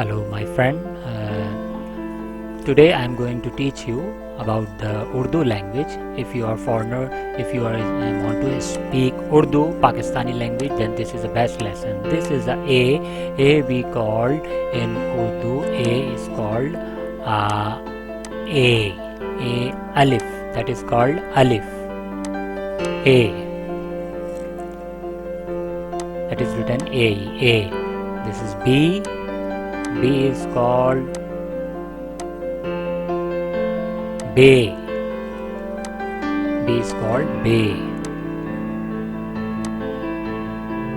Hello my friend, today I am going to teach you about the Urdu language. If you are foreigner, if you are want to speak Urdu, Pakistani language, then this is the best lesson. This is the A we called in Urdu, A is called A alif, that is called alif, A, that is written A. This is B is called B is called B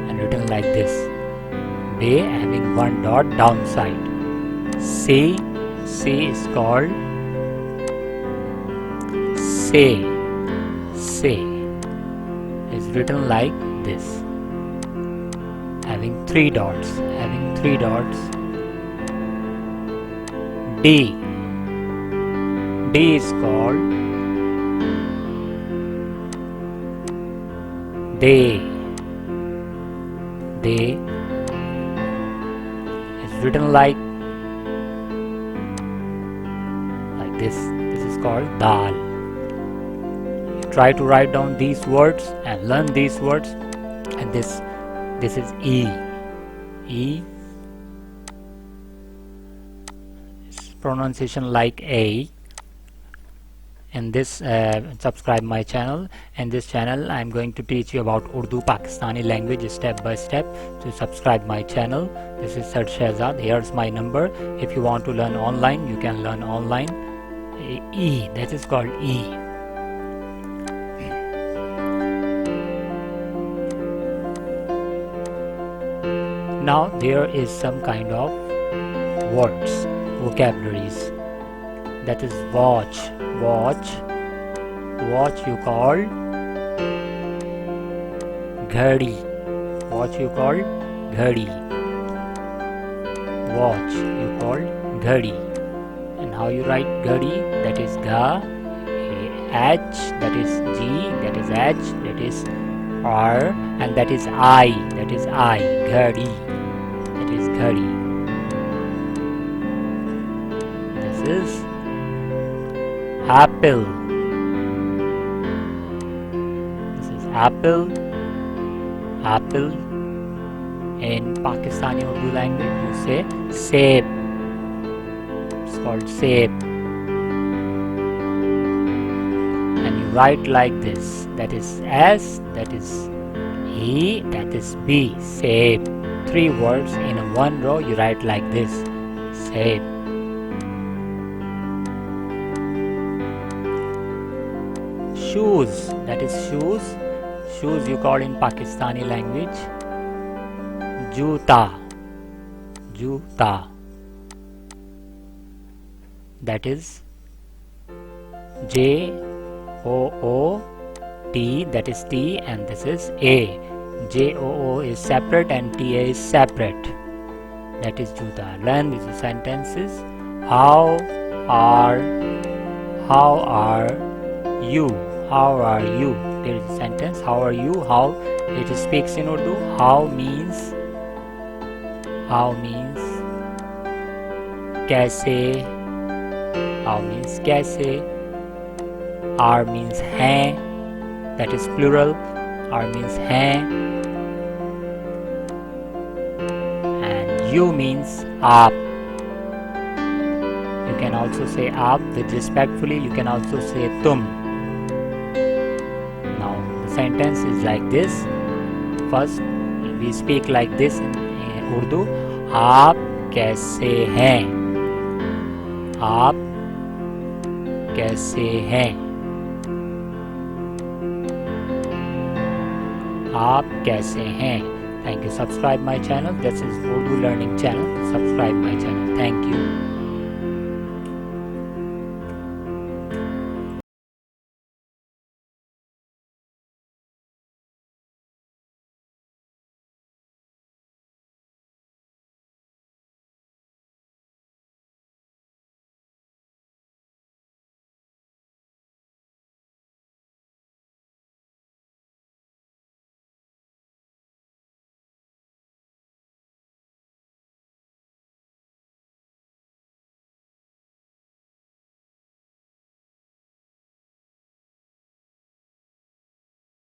and written like this, B having one dot downside. C is called say is written like this, having three dots. D is called they is written like this. This is called dal. Try to write down these words and learn these words. And this is E pronunciation like A. In this subscribe my channel. In this channel I am going to teach you about Urdu Pakistani language step by step. So subscribe my channel. This is Mr Shahzad. Here's my number. If you want to learn online, you can learn online. E, that is called E. Now there is some kind of words, vocabularies. That is watch you call ghadi, watch you call ghadi. And how you write ghadi? That is ga, h, that is g, that is h, that is r, and that is I, ghadi, that is ghadi. This is apple. This is apple. In Pakistani Urdu language you say seved. It's called seved. And you write like this. That is S, that is E, that is B. Seved. Three words in one row you write like this. Seved. Shoes, that is shoes you call in Pakistani language juta, that is J-O-O-T, that is T, and this is A. J-O-O is separate and T-A is separate, that is juta. Learn these sentences. How are you? There is a sentence, how are you? How it speaks in Urdu. How means kaise. How means kaise. R means hain, that is plural. R means hain. And you means aap. You can also say aap with respectfully. You can also say tum. Sentence is like this. First we speak like this in Urdu. आप कैसे हैं? आप कैसे हैं? आप कैसे हैं? Thank you. Subscribe my channel. This is Urdu learning channel. Subscribe my channel. Thank you.